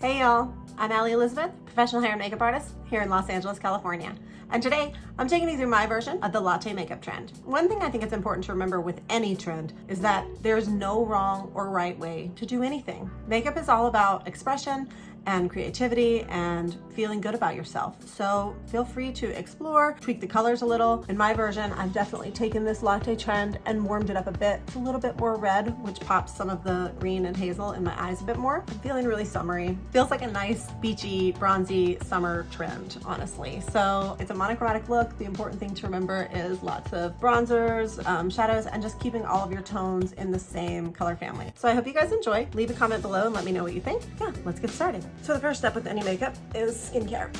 Hey y'all, I'm Allie Elizabeth, professional hair and makeup artist here in Los Angeles, California. And today I'm taking you through my version of the latte makeup trend. One thing I think it's important to remember with any trend is that there's no wrong or right way to do anything. Makeup is all about expression and creativity and feeling good about yourself. So feel free to explore, tweak the colors a little. In my version, I've definitely taken this latte trend and warmed it up a bit. It's a little bit more red, which pops some of the green and hazel in my eyes a bit more. I'm feeling really summery. Feels like a nice beachy, bronzy summer trend, honestly. So it's a monochromatic look. The important thing to remember is lots of bronzers, shadows, and just keeping all of your tones in the same color family. So I hope you guys enjoy. Leave a comment below and let me know what you think. Yeah, let's get started. So the first step with any makeup is skincare.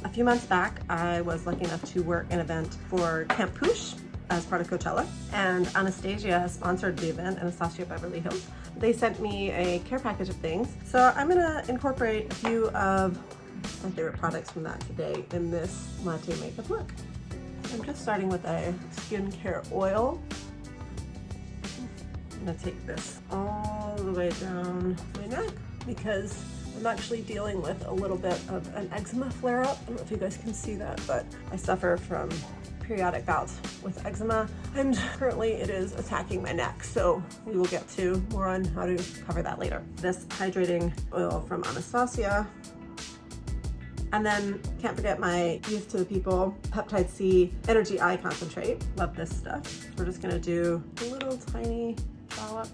A few months back, I was lucky enough to work an event for Camp Poosh as part of Coachella, and Anastasia sponsored the event, Anastasia Beverly Hills. They sent me a care package of things. So I'm gonna incorporate a few of my favorite products from that today in this latte makeup look. I'm just starting with a skincare oil. I'm gonna take this all the way down my neck because I'm actually dealing with a little bit of an eczema flare-up. I don't know if you guys can see that, but I suffer from periodic bouts with eczema, and currently it is attacking my neck, so we will get to more on how to cover that later. This hydrating oil from Anastasia. And then can't forget my Youth to the People Peptide C Energy Eye Concentrate. Love this stuff. We're just gonna do a little tiny dollop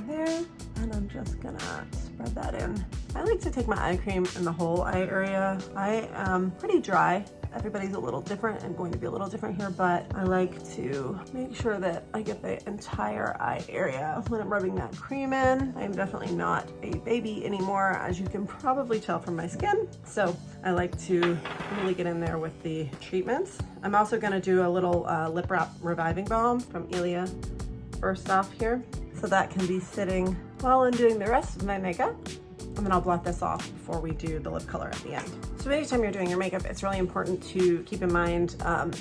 there, and I'm just gonna spread that in. I like to take my eye cream in the whole eye area. I am pretty dry. Everybody's a little different and going to be a little different here, but I like to make sure that I get the entire eye area when I'm rubbing that cream in. I'm definitely not a baby anymore, as you can probably tell from my skin. So I like to really get in there with the treatments. I'm also gonna do a little lip wrap reviving balm from Ilia first off here. So that can be sitting while I'm doing the rest of my makeup. And then I'll blot this off before we do the lip color at the end. So anytime you're doing your makeup, it's really important to keep in mind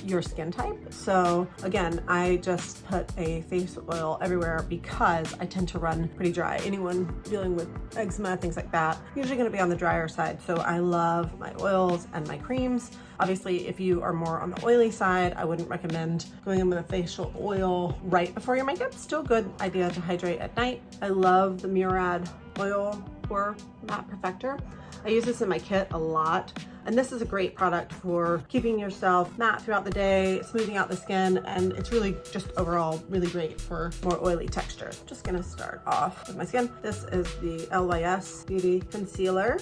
your skin type. So again, I just put a face oil everywhere because I tend to run pretty dry. Anyone dealing with eczema, things like that, usually gonna be on the drier side. So I love my oils and my creams. Obviously, if you are more on the oily side, I wouldn't recommend going in with a facial oil right before your makeup. Still a good idea to hydrate at night. I love the Murad oil Pore Matte Perfector. I use this in my kit a lot, and this is a great product for keeping yourself matte throughout the day, smoothing out the skin, and it's really just overall really great for more oily texture. Just gonna start off with my skin. This is the LYS Beauty Concealer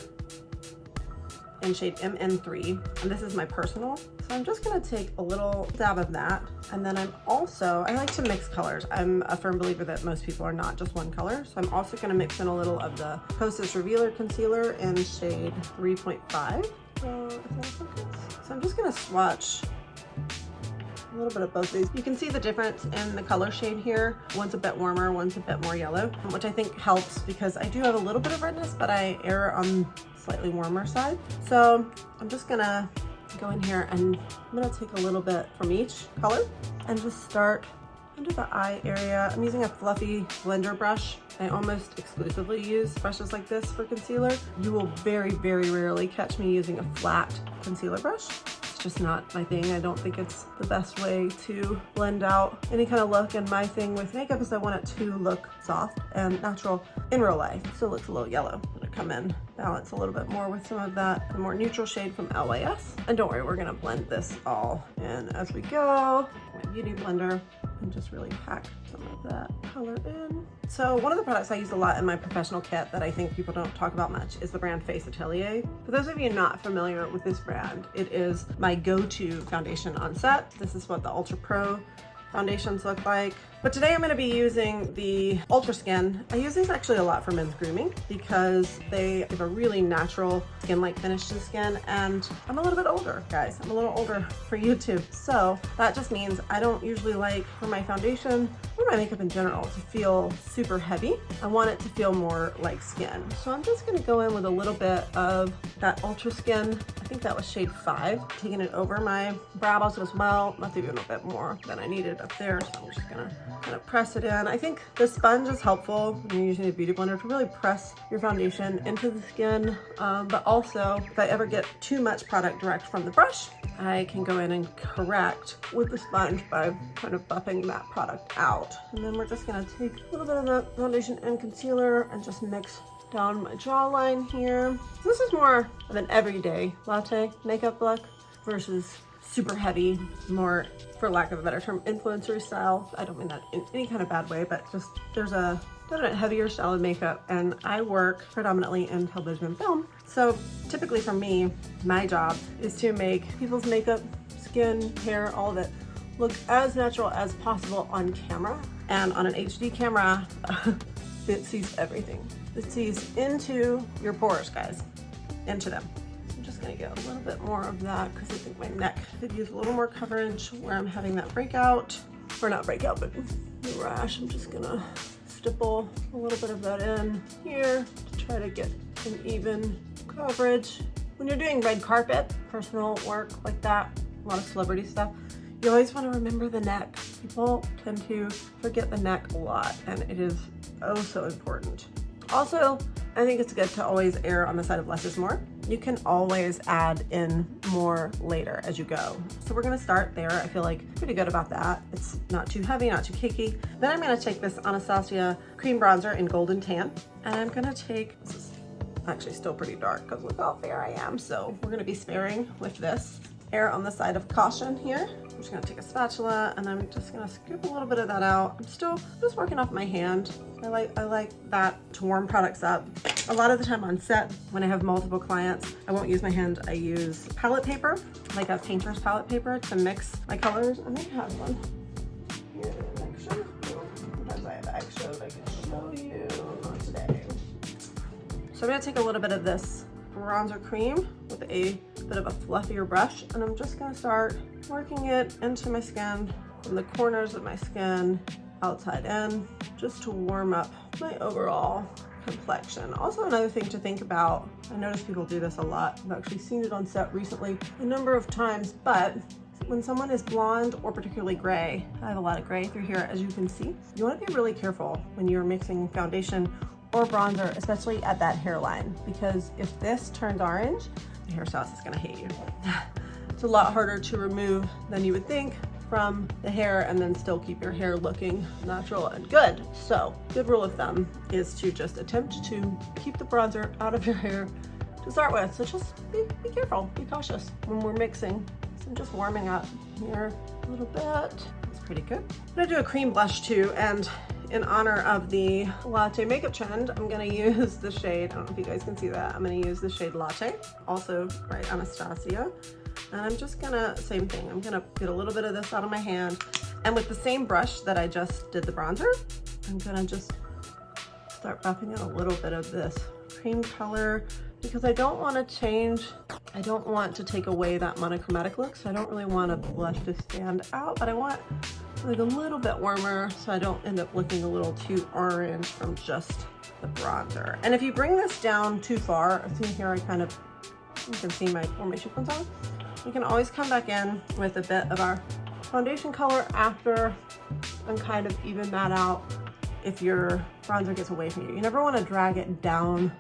in shade MN3, and this is my personal. So I'm just gonna take a little dab of that, and then I like to mix colors. I'm a firm believer that most people are not just one color, so I'm also gonna mix in a little of the Kosas Revealer Concealer in shade 3.5. So I'm just gonna swatch a little bit of both of these. You can see the difference in the color shade here. One's a bit warmer, one's a bit more yellow, which I think helps because I do have a little bit of redness, but I err on slightly warmer side. So I'm just gonna go in here and I'm gonna take a little bit from each color and just start under the eye area. I'm using a fluffy blender brush. I almost exclusively use brushes like this for concealer. You will very, very rarely catch me using a flat concealer brush. Just not my thing. I don't think it's the best way to blend out any kind of look, and my thing with makeup is I want it to look soft and natural in real life. So it looks a little yellow. I'm gonna come in, balance a little bit more with some of that more neutral shade from LYS. And don't worry, we're gonna blend this all in as we go. My beauty blender, and just really pack some of that color in. So one of the products I use a lot in my professional kit that I think people don't talk about much is the brand Face Atelier. For those of you not familiar with this brand, it is my go-to foundation on set. This is what the Ultra Pro foundations look like. But today I'm going to be using the Ultra Skin. I use these actually a lot for men's grooming because they give a really natural skin-like finish to the skin, and I'm a little bit older, guys. I'm a little older for YouTube. So that just means I don't usually like for my foundation or my makeup in general to feel super heavy. I want it to feel more like skin. So I'm just going to go in with a little bit of that Ultra Skin, I think that was shade 5, taking it over my brows as well. That's even a bit more than I needed up there, so I'm just gonna kind of press it in. I think the sponge is helpful when you're using a beauty blender to really press your foundation into the skin, but also if I ever get too much product direct from the brush, I can go in and correct with the sponge by kind of buffing that product out. And then we're just gonna take a little bit of the foundation and concealer and just mix down my jawline here. This is more of an everyday latte makeup look versus super heavy, more, for lack of a better term, influencer style. I don't mean that in any kind of bad way, but just there's a definite heavier style of makeup, and I work predominantly in television and film. So typically for me, my job is to make people's makeup, skin, hair, all of it look as natural as possible on camera. And on an HD camera, it sees everything. It sees into your pores, guys, into them. I'm just gonna get a little bit more of that because I think my neck could use a little more coverage where I'm having that breakout, or not breakout, but the rash. I'm just gonna stipple a little bit of that in here to try to get an even coverage. When you're doing red carpet, personal work like that, a lot of celebrity stuff, you always want to remember the neck. People tend to forget the neck a lot, and it is oh so important. Also, I think it's good to always err on the side of less is more. You can always add in more later as you go. So we're gonna start there. I feel like pretty good about that. It's not too heavy, not too cakey. Then I'm gonna take this Anastasia cream bronzer in Golden Tan, and I'm gonna take, this is actually still pretty dark because look how fair I am. So we're gonna be sparing with this. Err on the side of caution here. I'm just gonna take a spatula and I'm just gonna scoop a little bit of that out. I'm still just working off my hand. I like that to warm products up. A lot of the time on set, when I have multiple clients, I won't use my hand. I use palette paper, like a painter's palette paper, to mix my colors. I may have one here, an extra. Sometimes I have extras I can show you. Not today. So I'm gonna take a little bit of this bronzer cream with a bit of a fluffier brush, and I'm just gonna start working it into my skin, from the corners of my skin, outside in, just to warm up my overall complexion. Also, another thing to think about, I notice people do this a lot. I've actually seen it on set recently a number of times, but when someone is blonde or particularly gray, I have a lot of gray through here, as you can see, you wanna be really careful when you're mixing foundation or bronzer, especially at that hairline, because if this turns orange, the hairstylist is gonna hate you. It's a lot harder to remove than you would think from the hair and then still keep your hair looking natural and good. So, good rule of thumb is to just attempt to keep the bronzer out of your hair to start with. So just be careful, be cautious when we're mixing. So I'm just warming up here a little bit. That's pretty good. I'm gonna do a cream blush too, and in honor of the latte makeup trend, I'm gonna use the shade, I don't know if you guys can see that, I'm gonna use the shade Latte, also by Anastasia. And I'm just gonna, same thing, I'm gonna get a little bit of this out of my hand. And with the same brush that I just did the bronzer, I'm gonna just start buffing in a little bit of this cream color, because I don't wanna change, I don't want to take away that monochromatic look, so I don't really want a blush to stand out, but I want like a little bit warmer so I don't end up looking a little too orange from just the bronzer. And if you bring this down too far, see here I kind of, you can see where my cheekbones are. We can always come back in with a bit of our foundation color after and kind of even that out if your bronzer gets away from you. You never want to drag it down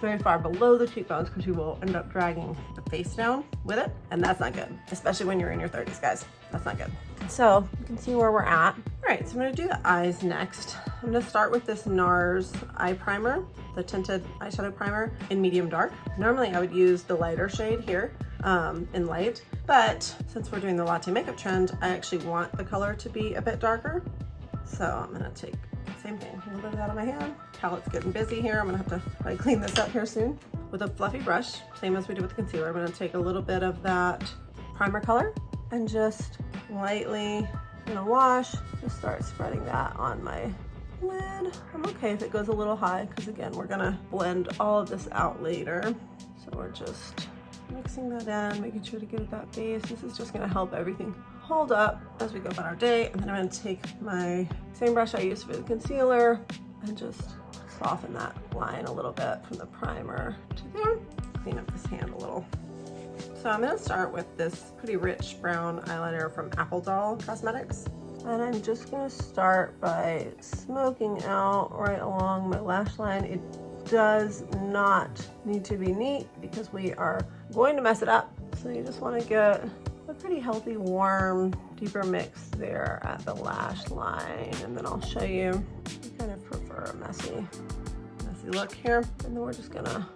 very far below the cheekbones because you will end up dragging the face down with it, and that's not good, especially when you're in your 30s, guys. That's not good. So you can see where we're at. All right, so I'm gonna do the eyes next. I'm gonna start with this NARS eye primer, the tinted eyeshadow primer in medium dark. Normally I would use the lighter shade here in light, but since we're doing the latte makeup trend, I actually want the color to be a bit darker. So I'm gonna take same thing, a little bit of that on my hand. Palette's getting busy here. I'm gonna have to probably clean this up here soon. With a fluffy brush, same as we did with the concealer, I'm gonna take a little bit of that primer color and just lightly wash, just start spreading that on my lid. I'm okay if it goes a little high, because again, we're gonna blend all of this out later. So we're just mixing that in, making sure to get that base. This is just gonna help everything hold up as we go about our day. And then I'm gonna take my same brush I used for the concealer and just soften that line a little bit from the primer to there. Clean up this hand So I'm gonna start with this pretty rich brown eyeliner from Apple Doll Cosmetics. And I'm just gonna start by smoking out right along my lash line. It does not need to be neat because we are going to mess it up. So you just wanna get a pretty healthy, warm, deeper mix there at the lash line. And then I'll show you, I kind of prefer a messy look here. And then we're just gonna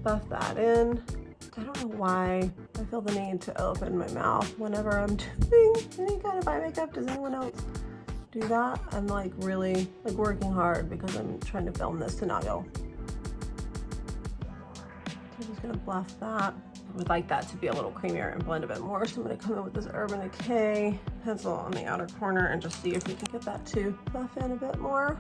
buff that in. I don't know why I feel the need to open my mouth whenever I'm doing any kind of eye makeup. Does anyone else do that? I'm like really like working hard because I'm trying to film this to not go. So I'm just gonna buff that. I would like that to be a little creamier and blend a bit more. So I'm gonna come in with this Urban Decay pencil on the outer corner and just see if we can get that to buff in a bit more.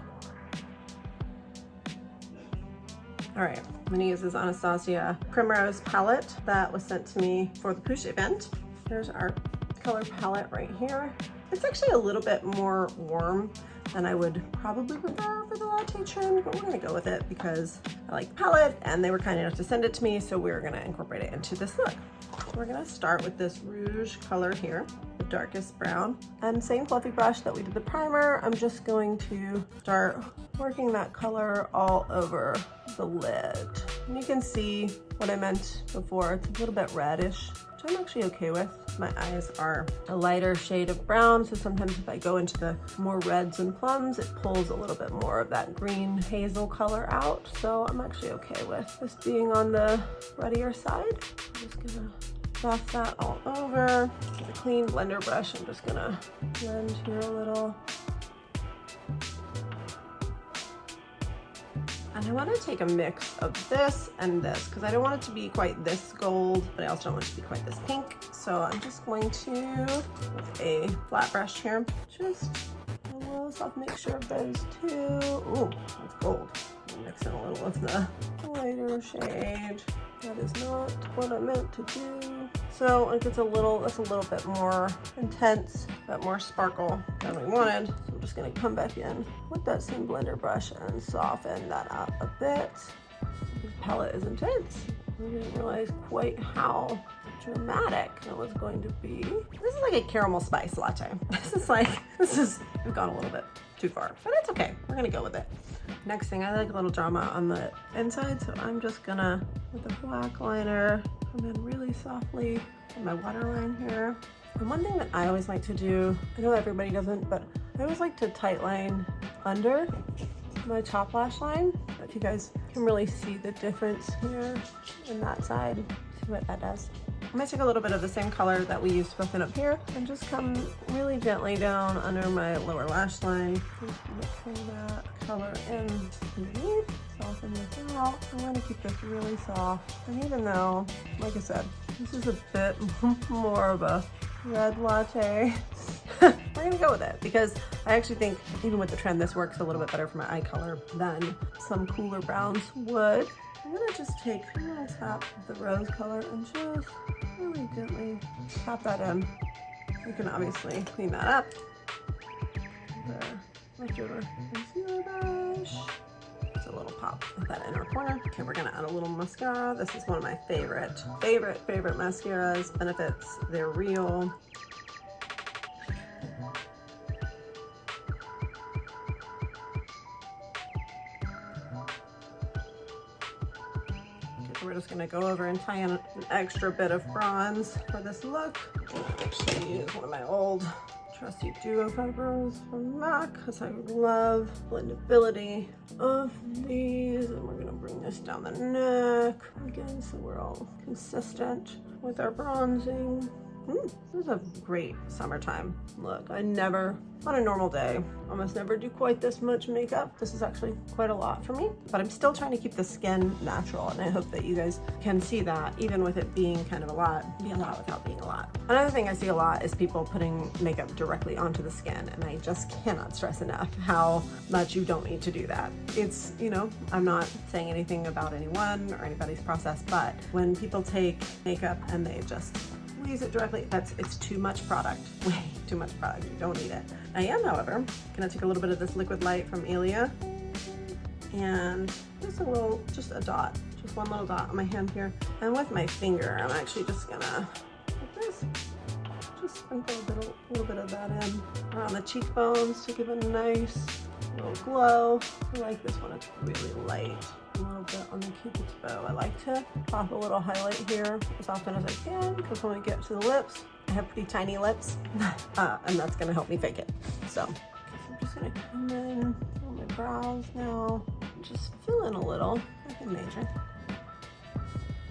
All right, I'm gonna use this Anastasia Primrose palette that was sent to me for the Poosh event. Here's our color palette right here. It's actually a little bit more warm than I would probably prefer for the Latte trend, but we're gonna go with it because I like the palette and they were kind enough to send it to me, so we're gonna incorporate it into this look. We're gonna start with this rouge color here, the darkest brown. And same fluffy brush that we did the primer, I'm just going to start working that color all over the lid. And you can see what I meant before, it's a little bit reddish, which I'm actually okay with. My eyes are a lighter shade of brown, so sometimes if I go into the more reds and plums, it pulls a little bit more of that green hazel color out. So I'm actually okay with this being on the reddier side. I'm just gonna buff that all over. With a clean blender brush, I'm just gonna blend here a little. And I want to take a mix of this and this because I don't want it to be quite this gold, but I also don't want it to be quite this pink. So I'm just going to, with a flat brush here, just a little soft mixture of those two. Ooh, that's gold. I'll mix in a little of the lighter shade. That is not what I meant to do. So it gets that's a little bit more intense, a bit more sparkle than we wanted. So I'm just gonna come back in with that same blender brush and soften that up a bit. This palette is intense. I didn't realize quite how dramatic it was going to be. This is like a caramel spice latte. We've gone a little bit too far, but it's okay. We're gonna go with it. Next thing, I like a little drama on the inside, so I'm just gonna, with a black liner, come in really softly on my waterline here. And one thing that I always like to do, I know everybody doesn't, but I always like to tight line under my top lash line. If you guys can really see the difference here in that side, see what that does. I'm gonna take a little bit of the same color that we used to buff it up here and just come really gently down under my lower lash line. Mixing that color in underneath, soften this out. I want to keep this really soft. And even though, like I said, this is a bit more of a red latte, we're gonna go with it because I actually think even with the trend, this works a little bit better for my eye color than some cooler browns would. I'm gonna just take a little tap of the rose color and just really gently tap that in. You can obviously clean that up. There, leftover concealer brush. Just a little pop with that inner corner. Okay, we're gonna add a little mascara. This is one of my favorite mascaras. Benefits, they're real. We're just gonna go over and tie in an extra bit of bronze for this look. I'm gonna actually use one of my old trusty duo fibers from MAC because I love blendability of these. And we're gonna bring this down the neck again so we're all consistent with our bronzing. This is a great summertime look. I never, on a normal day, almost never do quite this much makeup. This is actually quite a lot for me, but I'm still trying to keep the skin natural, and I hope that you guys can see that even with it being kind of a lot, be a lot without being a lot. Another thing I see a lot is people putting makeup directly onto the skin, and I just cannot stress enough how much you don't need to do that. It's, you know, I'm not saying anything about anyone or anybody's process, but when people take makeup and they just use it directly, it's too much product, way too much product. You don't need it. I am, however, gonna take a little bit of this liquid light from Ilia and just a dot, just one little dot on my hand here. And with my finger, I'm actually just gonna, like this, just sprinkle a little bit of that in around the cheekbones to give it a nice little glow. I like this one, it's really light. A little bit on the Cupid's bow. I like to pop a little highlight here as often as I can, because when I get to the lips, I have pretty tiny lips, and that's gonna help me fake it. So I'm just gonna come in on my brows now, just fill in a little, nothing major.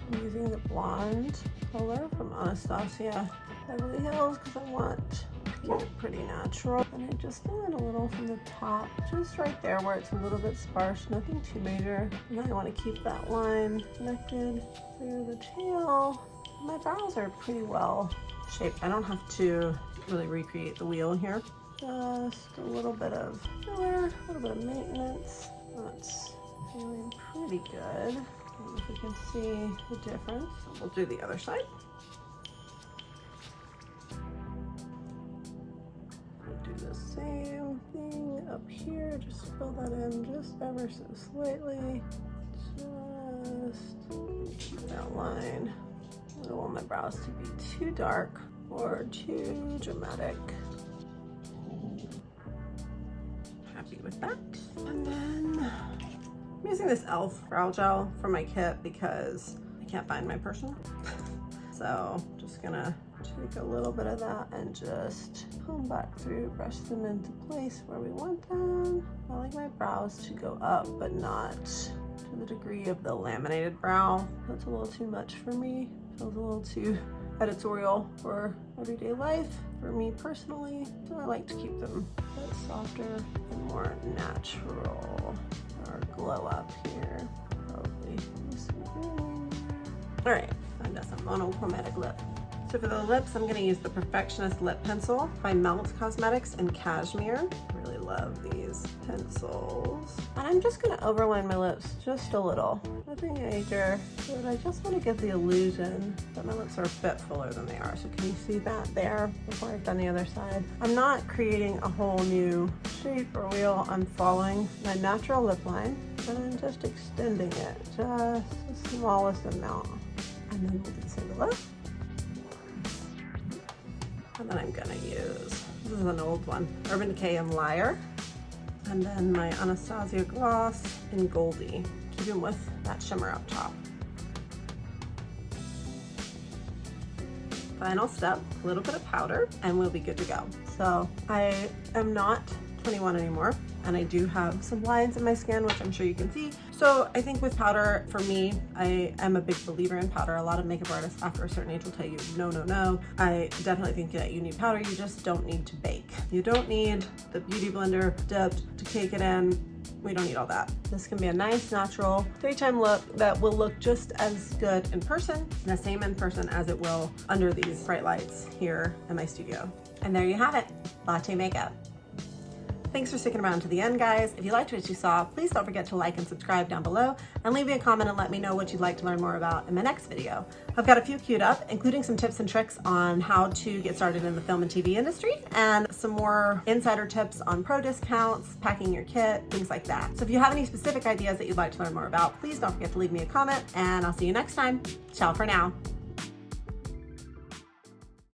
I'm using the blonde color from Anastasia Beverly Hills because I want to keep it pretty natural. And I just fill in a little from the top, just right there where it's a little bit sparse, nothing too major. And I want to keep that line connected through the tail. My brows are pretty well shaped. I don't have to really recreate the wheel here. Just a little bit of filler, a little bit of maintenance. That's feeling pretty good. I don't know if you can see the difference. We'll do the other side. We'll do the same thing up here. Just fill that in just ever so slightly. Just keep that line. I don't want my brows to be too dark or too dramatic. Happy with that. And then I'm using this e.l.f. brow gel for my kit because I can't find my person. So just gonna take a little bit of that and just comb back through, brush them into place where we want them. I like my brows to go up, but not to the degree of the laminated brow. That's a little too much for me. Feels a little too editorial for everyday life for me personally. So I like to keep them a bit softer and more natural. Or glow up here, probably. All right, time to some monochromatic lip. So for the lips, I'm gonna use the Perfectionist Lip Pencil by Melt Cosmetics in Cashmere. I really love these pencils. And I'm just gonna overline my lips just a little. Nothing major, but I just wanna give the illusion that my lips are a bit fuller than they are. So can you see that there before I've done the other side? I'm not creating a whole new shape or wheel. I'm following my natural lip line and I'm just extending it just the smallest amount. And then we'll do the same below. And then I'm gonna use, this is an old one, Urban Decay and Liar. And then my Anastasia gloss in Goldie, keeping with that shimmer up top. Final step, a little bit of powder, and we'll be good to go. So I am not 21 anymore, and I do have some lines in my skin, which I'm sure you can see. So I think with powder, for me, I am a big believer in powder. A lot of makeup artists after a certain age will tell you, no, no, no. I definitely think that you need powder. You just don't need to bake. You don't need the beauty blender dipped to cake it in. We don't need all that. This can be a nice, natural, daytime look that will look just as good in person, and the same in person as it will under these bright lights here in my studio. And there you have it, Latte makeup. Thanks for sticking around to the end, guys. If you liked what you saw, please don't forget to like and subscribe down below and leave me a comment and let me know what you'd like to learn more about in my next video. I've got a few queued up, including some tips and tricks on how to get started in the film and TV industry and some more insider tips on pro discounts, packing your kit, things like that. So if you have any specific ideas that you'd like to learn more about, please don't forget to leave me a comment and I'll see you next time. Ciao for now.